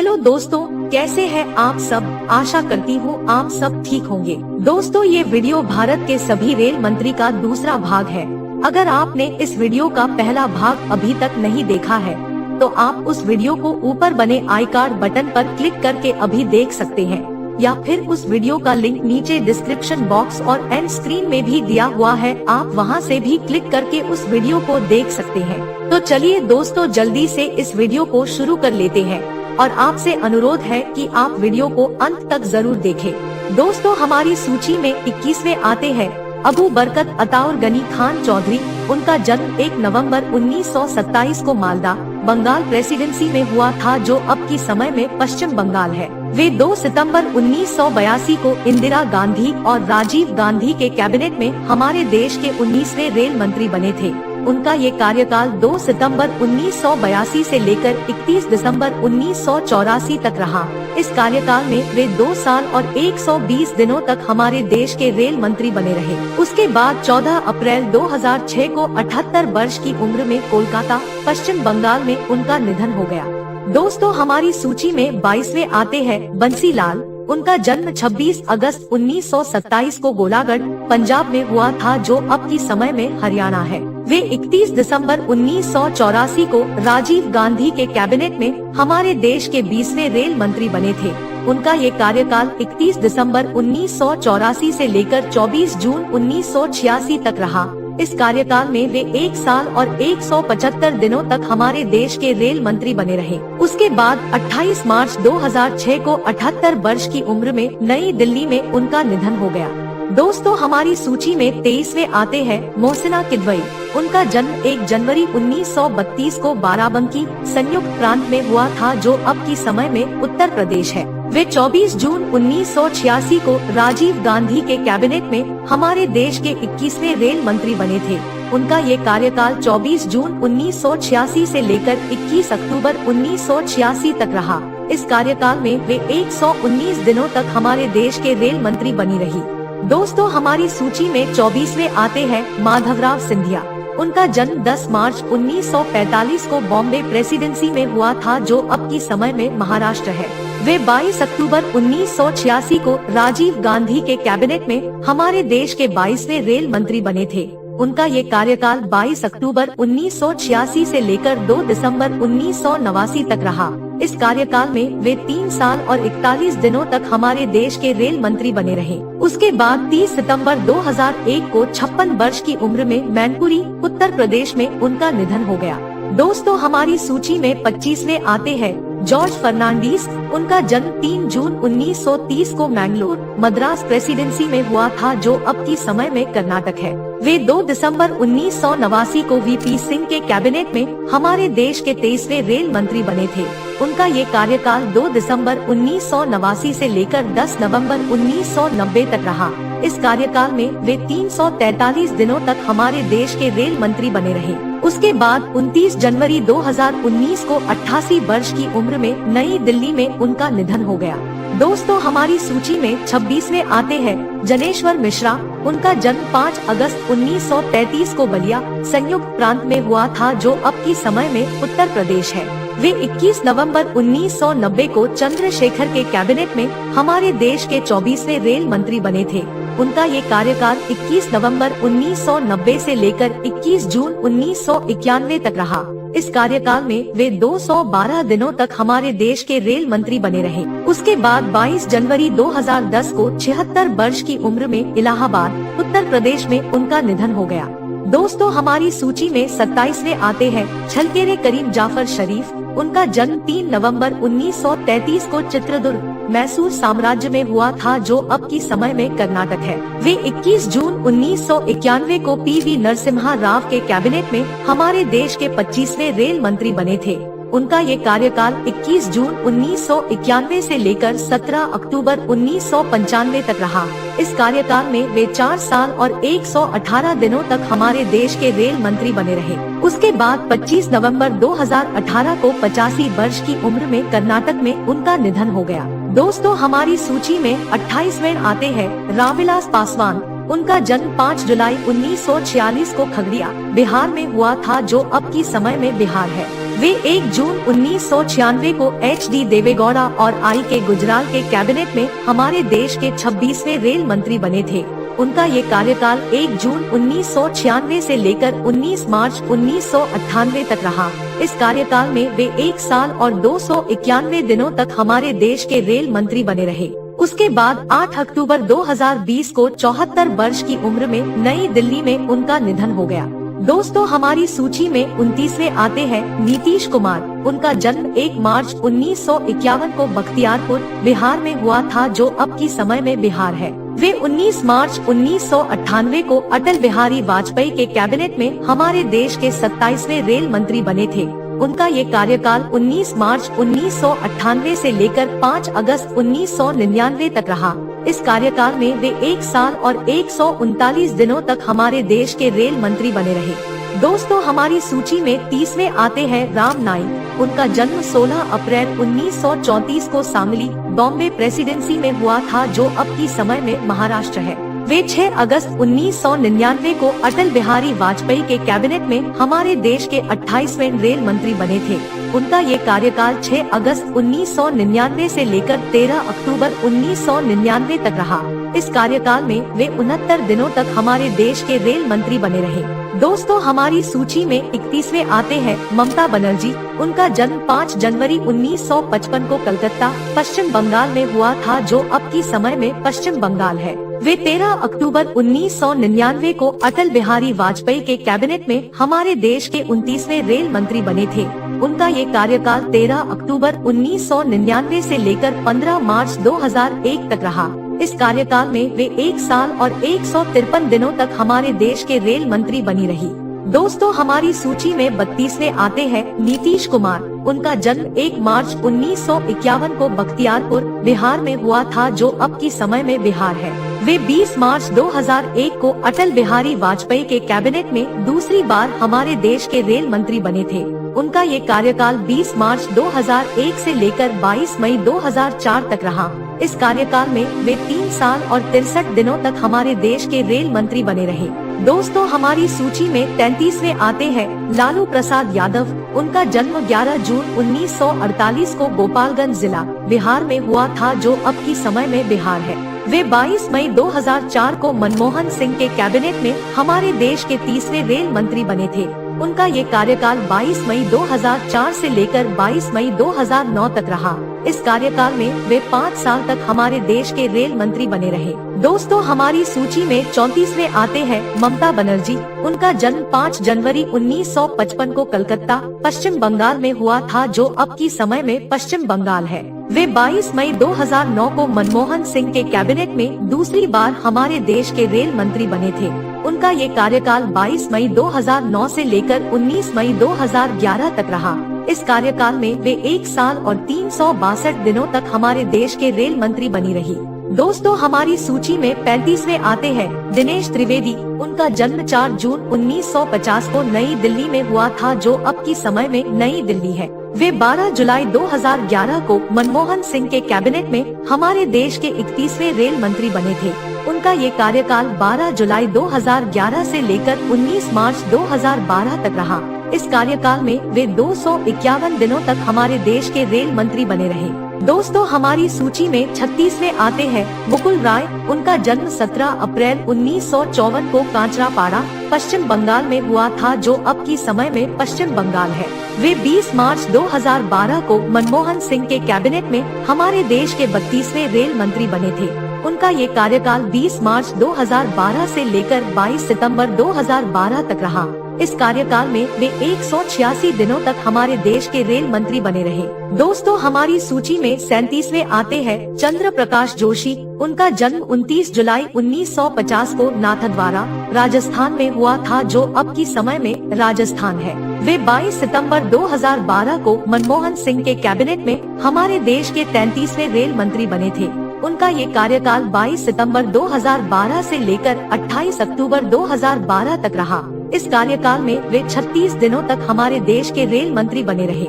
Hello दोस्तों, कैसे हैं आप सब। आशा करती हूँ आप सब ठीक होंगे। दोस्तों, ये वीडियो भारत के सभी रेल मंत्री का दूसरा भाग है। अगर आपने इस वीडियो का पहला भाग अभी तक नहीं देखा है तो आप उस वीडियो को ऊपर बने आई कार्ड बटन पर क्लिक करके अभी देख सकते हैं, या फिर उस वीडियो का लिंक नीचे डिस्क्रिप्शन बॉक्स और एंड स्क्रीन में भी दिया हुआ है, आप वहां से भी क्लिक करके उस वीडियो को देख सकते हैं। तो चलिए दोस्तों, जल्दी से इस वीडियो को शुरू कर लेते हैं और आपसे अनुरोध है कि आप वीडियो को अंत तक जरूर देखें। दोस्तों, हमारी सूची में 21वें आते हैं अबू बरकत अताउर गनी खान चौधरी। उनका जन्म 1 नवंबर 1927 को मालदा, बंगाल प्रेसिडेंसी में हुआ था, जो अब की समय में पश्चिम बंगाल है। वे 2 सितंबर 1982 को इंदिरा गांधी और राजीव गांधी के कैबिनेट में हमारे देश के 19वें रेल मंत्री बने थे। उनका ये कार्यकाल 2 सितंबर 1982 से लेकर 31 दिसंबर 1984 तक रहा। इस कार्यकाल में वे 2 साल और 120 दिनों तक हमारे देश के रेल मंत्री बने रहे। उसके बाद 14 अप्रैल 2006 को 78 वर्ष की उम्र में कोलकाता, पश्चिम बंगाल में उनका निधन हो गया। दोस्तों, हमारी सूची में 22वें आते हैं बंसी लाल। उनका जन्म 26 अगस्त 1927 को गोलागढ़, पंजाब में हुआ था, जो अब की समय में हरियाणा है। वे 31 दिसंबर 1984 को राजीव गांधी के कैबिनेट में हमारे देश के 20वें रेल मंत्री बने थे। उनका ये कार्यकाल 31 दिसंबर 1984 से लेकर 24 जून 1986 तक रहा। इस कार्यकाल में वे 1 साल और 175 दिनों तक हमारे देश के रेल मंत्री बने रहे। उसके बाद 28 मार्च 2006 को 78 वर्ष की उम्र में नई दिल्ली में उनका निधन हो गया। दोस्तों, हमारी सूची में 23वें आते हैं मोहसिना किदवई। उनका जन्म 1 जनवरी 1932 को बाराबंकी, संयुक्त प्रांत में हुआ था, जो अब की समय में उत्तर प्रदेश है। वे 24 जून 1986 को राजीव गांधी के कैबिनेट में हमारे देश के 21वें रेल मंत्री बने थे। उनका ये कार्यकाल 24 जून 1986 से लेकर 21 अक्टूबर 1986 तक रहा। इस कार्यकाल में वे 119 दिनों तक हमारे देश के रेल मंत्री बनी रही। दोस्तों, हमारी सूची में 24वें आते हैं माधवराव सिंधिया। उनका जन्म 10 मार्च 1945 को बॉम्बे प्रेसिडेंसी में हुआ था, जो अब की समय में महाराष्ट्र है। वे 22 अक्टूबर 1986 को राजीव गांधी के कैबिनेट में हमारे देश के 22वें रेल मंत्री बने थे। उनका ये कार्यकाल 22 अक्टूबर 1986 से लेकर 2 दिसंबर 1989 तक रहा। इस कार्यकाल में वे 3 साल और 41 दिनों तक हमारे देश के रेल मंत्री बने रहे। उसके बाद 30 सितंबर 2001 को 56 वर्ष की उम्र में मैनपुरी, उत्तर प्रदेश में उनका निधन हो गया। दोस्तों, हमारी सूची में 25वें आते हैं जॉर्ज फर्नांडीज। उनका जन्म 3 जून 1930 को मैंगलोर, मद्रास प्रेसिडेंसी में हुआ था, जो अब की समय में कर्नाटक है। वे 2 दिसंबर 1989 को वीपी सिंह के कैबिनेट में हमारे देश के 23वें रेल मंत्री बने थे। उनका ये कार्यकाल 2 दिसंबर 1989 से लेकर 10 नवंबर 1990 तक रहा। इस कार्यकाल में वे 343 दिनों तक हमारे देश के रेल मंत्री बने रहे। उसके बाद 29 जनवरी 2019 को 88 वर्ष की उम्र में नई दिल्ली में उनका निधन हो गया। दोस्तों, हमारी सूची में 26वें आते हैं जनेश्वर मिश्रा। उनका जन्म 5 अगस्त 1933 को बलिया, संयुक्त प्रांत में हुआ था, जो अब की समय में उत्तर प्रदेश है। वे 21 नवंबर 1990 को चंद्रशेखर के कैबिनेट में हमारे देश के 24वें रेल मंत्री बने थे। उनका ये कार्यकाल 21 नवंबर 1990 से लेकर 21 जून 1991 तक रहा। इस कार्यकाल में वे 212 दिनों तक हमारे देश के रेल मंत्री बने रहे। उसके बाद 22 जनवरी 2010 को 76 वर्ष की उम्र में इलाहाबाद, उत्तर प्रदेश में उनका निधन हो गया। दोस्तों, हमारी सूची में 27वें आते हैं छलकेरे करीम जाफर शरीफ। उनका जन्म 3 नवंबर 1933 को चित्रदुर्ग, मैसूर साम्राज्य में हुआ था, जो अब की समय में कर्नाटक है। वे 21 जून 1991 को पीवी नरसिम्हा राव के कैबिनेट में हमारे देश के 25वें रेल मंत्री बने थे। उनका ये कार्यकाल 21 जून 1991 से लेकर 17 अक्टूबर 1995 तक रहा। इस कार्यकाल में वे 4 साल और 118 दिनों तक हमारे देश के रेल मंत्री बने रहे। उसके बाद 25 नवंबर 2018 को 85 वर्ष की उम्र में कर्नाटक में उनका निधन हो गया। दोस्तों, हमारी सूची में 28वें आते हैं रामविलास पासवान। उनका जन्म 5 जुलाई 1946 को खगड़िया, बिहार में हुआ था, जो अब की समय में बिहार है। वे 1 जून 1996 को HD देवेगौड़ा और I.K. गुजराल के कैबिनेट में हमारे देश के 26वें रेल मंत्री बने थे। उनका ये कार्यकाल 1 जून 1996 से लेकर 19 मार्च 1998 तक रहा। इस कार्यकाल में वे 1 साल और 291 दिनों तक हमारे देश के रेल मंत्री बने रहे। उसके बाद 8 अक्टूबर 2020 को 74 वर्ष की उम्र में नई दिल्ली में उनका निधन हो गया। दोस्तों, हमारी सूची में 29वें आते हैं नीतीश कुमार। उनका जन्म 1 मार्च 1951 को बख्तियारपुर, बिहार में हुआ था, जो अब की समय में बिहार है। वे 19 मार्च 1998 को अटल बिहारी वाजपेयी के कैबिनेट में हमारे देश के 27वें रेल मंत्री बने थे। उनका ये कार्यकाल 19 मार्च 1998 से लेकर 5 अगस्त 1999 तक रहा। इस कार्यकाल में वे 1 साल और 139 दिनों तक हमारे देश के रेल मंत्री बने रहे। दोस्तों, हमारी सूची में 30वें आते हैं राम नाईक। उनका जन्म 16 अप्रैल 1934 को सांगली, बॉम्बे प्रेसिडेंसी में हुआ था, जो अब की समय में महाराष्ट्र है। वे 6 अगस्त 1999 को अटल बिहारी वाजपेयी के कैबिनेट में हमारे देश के 28वें रेल मंत्री बने थे। उनका ये कार्यकाल 6 अगस्त 1999 से लेकर 13 अक्टूबर 1999 तक रहा। इस कार्यकाल में वे 69 दिनों तक हमारे देश के रेल मंत्री बने रहे। दोस्तों, हमारी सूची में 31वें आते हैं ममता बनर्जी। उनका जन्म 5 जनवरी 1955 को कलकत्ता, पश्चिम बंगाल में हुआ था, जो अब की समय में पश्चिम बंगाल है। वे 13 अक्टूबर 1999 को अटल बिहारी वाजपेयी के कैबिनेट में हमारे देश के 29वें रेल मंत्री बने थे। उनका ये कार्यकाल 13 अक्टूबर 1999 से लेकर 15 मार्च 2001 तक रहा। इस कार्यकाल में वे 1 साल और 153 दिनों तक हमारे देश के रेल मंत्री बनी रही। दोस्तों, हमारी सूची में 32वें आते हैं नीतीश कुमार। उनका जन्म 1 मार्च 1951 को बख्तियारपुर, बिहार में हुआ था, जो अब की समय में बिहार है। वे 20 मार्च 2001 को अटल बिहारी वाजपेयी के कैबिनेट में दूसरी बार हमारे देश के रेल मंत्री बने थे। उनका ये कार्यकाल 20 मार्च 2001 से लेकर 22 मई 2004 तक रहा। इस कार्यकाल में वे 3 साल और 63 दिनों तक हमारे देश के रेल मंत्री बने रहे। दोस्तों, हमारी सूची में 33वें आते हैं लालू प्रसाद यादव। उनका जन्म 11 जून 1948 को गोपालगंज जिला, बिहार में हुआ था, जो अब की समय में बिहार है। वे 22 मई 2004 को मनमोहन सिंह के कैबिनेट में हमारे देश के 30वें रेल मंत्री बने थे। उनका ये कार्यकाल 22 मई 2004 से लेकर 22 मई 2009 तक रहा। इस कार्यकाल में वे 5 साल तक हमारे देश के रेल मंत्री बने रहे। दोस्तों, हमारी सूची में 34वें आते हैं ममता बनर्जी। उनका जन्म 5 जनवरी 1955 को कलकत्ता, पश्चिम बंगाल में हुआ था, जो अब की समय में पश्चिम बंगाल है। वे 22 मई 2009 को मनमोहन सिंह के कैबिनेट में दूसरी बार हमारे देश के रेल मंत्री बने थे। उनका ये कार्यकाल 22 मई 2009 से लेकर 19 मई 2011 तक रहा। इस कार्यकाल में वे 1 साल और 362 दिनों तक हमारे देश के रेल मंत्री बनी रही। दोस्तों, हमारी सूची में 35वें आते हैं दिनेश त्रिवेदी। उनका जन्म 4 जून 1950 को नई दिल्ली में हुआ था, जो अब की समय में नई दिल्ली है। वे 12 जुलाई 2011 को मनमोहन सिंह के कैबिनेट में हमारे देश के 31वें रेल मंत्री बने थे। उनका ये कार्यकाल 12 जुलाई 2011 से लेकर 19 मार्च 2012 तक रहा। इस कार्यकाल में वे 251 दिनों तक हमारे देश के रेल मंत्री बने रहे। दोस्तों, हमारी सूची में 36वें आते हैं मुकुल राय। उनका जन्म 17 अप्रैल 1954 को कांचरापाड़ा, पश्चिम बंगाल में हुआ था, जो अब की समय में पश्चिम बंगाल है। वे 20 मार्च 2012 को मनमोहन सिंह के कैबिनेट में हमारे देश के 32वें रेल मंत्री बने थे। उनका ये कार्यकाल 20 मार्च 2012 से लेकर 22 सितंबर 2012 तक रहा। इस कार्यकाल में वे 186 दिनों तक हमारे देश के रेल मंत्री बने रहे। दोस्तों, हमारी सूची में 37वें आते हैं चंद्र प्रकाश जोशी। उनका जन्म 29 जुलाई 1950 को नाथद्वारा, राजस्थान में हुआ था, जो अब की समय में राजस्थान है। वे 22 सितंबर 2012 को मनमोहन सिंह के कैबिनेट में हमारे देश के 33वें रेल मंत्री बने थे। उनका ये कार्यकाल 22 सितंबर 2012 से लेकर 28 अक्टूबर 2012 तक रहा। इस कार्यकाल में वे 36 दिनों तक हमारे देश के रेल मंत्री बने रहे।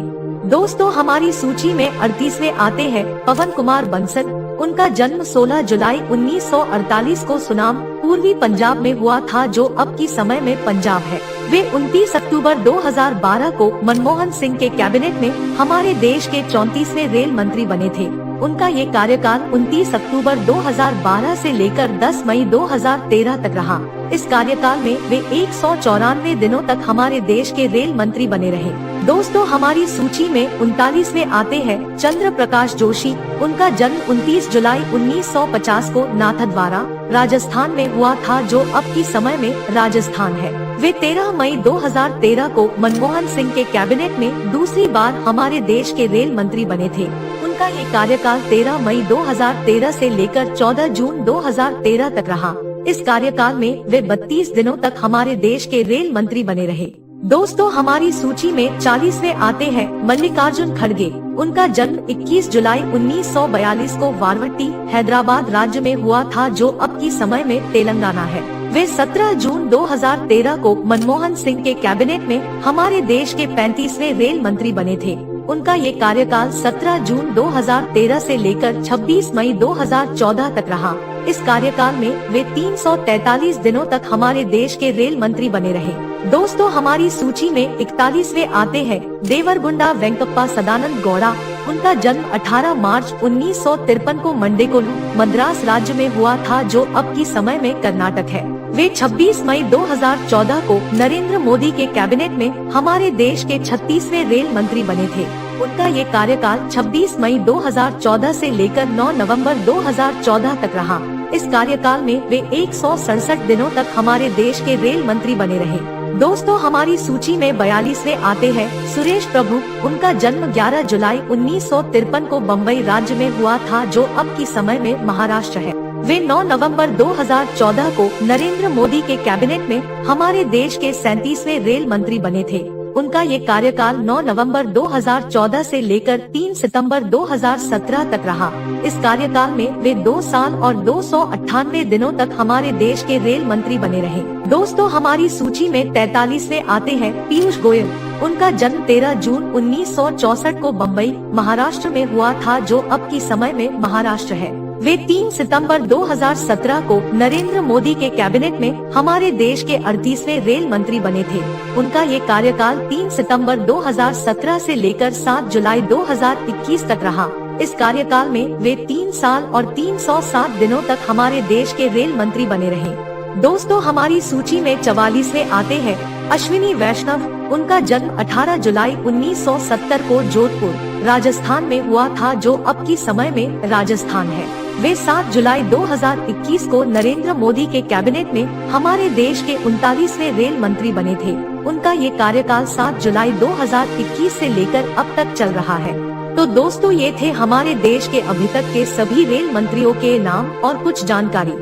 दोस्तों, हमारी सूची में 38वें आते हैं पवन कुमार बंसल। उनका जन्म 16 जुलाई 1948 को सुनाम पूर्वी पंजाब में हुआ था, जो अब की समय में पंजाब है। वे 29 अक्टूबर 2012 को मनमोहन सिंह के कैबिनेट में हमारे देश के 34वें रेल मंत्री बने थे। उनका ये कार्यकाल 29 अक्टूबर 2012 से लेकर 10 मई 2013 तक रहा। इस कार्यकाल में वे 194 दिनों तक हमारे देश के रेल मंत्री बने रहे। दोस्तों, हमारी सूची में 39वें आते हैं चंद्र प्रकाश जोशी। उनका जन्म 29 जुलाई 1950 को नाथद्वारा राजस्थान में हुआ था, जो अब की समय में राजस्थान है। वे 13 मई 2013 को मनमोहन सिंह के कैबिनेट में दूसरी बार हमारे देश के रेल मंत्री बने थे। उनका ये कार्यकाल 13 मई 2013 से लेकर 14 जून 2013 तक रहा। इस कार्यकाल में वे 32 दिनों तक हमारे देश के रेल मंत्री बने रहे। दोस्तों, हमारी सूची में 40वें आते हैं मल्लिकार्जुन खड़गे। उनका जन्म 21 जुलाई 1942 को वारवट्टी हैदराबाद राज्य में हुआ था, जो अब की समय में तेलंगाना है। वे 17 जून 2013 को मनमोहन सिंह के कैबिनेट में हमारे देश के 35वें रेल मंत्री बने थे। उनका ये कार्यकाल 17 जून 2013 से लेकर 26 मई 2014 तक रहा। इस कार्यकाल में वे 343 दिनों तक हमारे देश के रेल मंत्री बने रहे। दोस्तों, हमारी सूची में 41वें आते हैं देवरगुंडा वेंकप्पा सदानंद गौड़ा। उनका जन्म 18 मार्च 1953 को मंडेकोलू मद्रास राज्य में हुआ था, जो अब की समय में कर्नाटक है। वे 26 मई 2014 को नरेंद्र मोदी के कैबिनेट में हमारे देश के 36वें रेल मंत्री बने थे। उनका ये कार्यकाल 26 मई 2014 से लेकर 9 नवंबर 2014 तक रहा। इस कार्यकाल में वे 167 दिनों तक हमारे देश के रेल मंत्री बने रहे। दोस्तों, हमारी सूची में 42वें आते हैं सुरेश प्रभु। उनका जन्म 11 जुलाई 1953 को बम्बई राज्य में हुआ था, जो अब की समय में महाराष्ट्र है। वे 9 नवंबर 2014 को नरेंद्र मोदी के कैबिनेट में हमारे देश के 37वें रेल मंत्री बने थे। उनका ये कार्यकाल 9 नवंबर 2014 से लेकर 3 सितंबर 2017 तक रहा। इस कार्यकाल में वे 2 साल और 298 दिनों तक हमारे देश के रेल मंत्री बने रहे। दोस्तों, हमारी सूची में 43वें आते हैं पीयूष गोयल। उनका जन्म 13 जून 1964 को बम्बई महाराष्ट्र में हुआ था, जो अब की समय में महाराष्ट्र है। वे 3 सितंबर 2017 को नरेंद्र मोदी के कैबिनेट में हमारे देश के 38वें रेल मंत्री बने थे। उनका ये कार्यकाल 3 सितंबर 2017 से लेकर 7 जुलाई 2021 तक रहा। इस कार्यकाल में वे 3 साल और 307 दिनों तक हमारे देश के रेल मंत्री बने रहे। दोस्तों, हमारी सूची में 44वें आते हैं अश्विनी वैष्णव। उनका जन्म 18 जुलाई 1970 को जोधपुर राजस्थान में हुआ था, जो अब की समय में राजस्थान है। वे 7 जुलाई 2021 को नरेंद्र मोदी के कैबिनेट में हमारे देश के 39वें रेल मंत्री बने थे। उनका ये कार्यकाल 7 जुलाई 2021 से लेकर अब तक चल रहा है। तो दोस्तों, ये थे हमारे देश के अभी तक के सभी रेल मंत्रियों के नाम और कुछ जानकारी।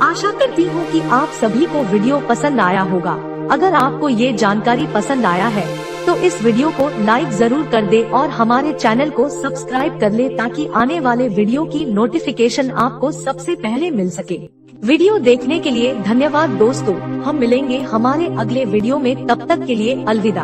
आशा करती हूँ कि आप सभी को वीडियो पसंद आया होगा। अगर आपको ये जानकारी पसंद आया है तो इस वीडियो को लाइक जरूर कर दे और हमारे चैनल को सब्सक्राइब कर ले, ताकि आने वाले वीडियो की नोटिफिकेशन आपको सबसे पहले मिल सके। वीडियो देखने के लिए धन्यवाद दोस्तों। हम मिलेंगे हमारे अगले वीडियो में, तब तक के लिए अलविदा।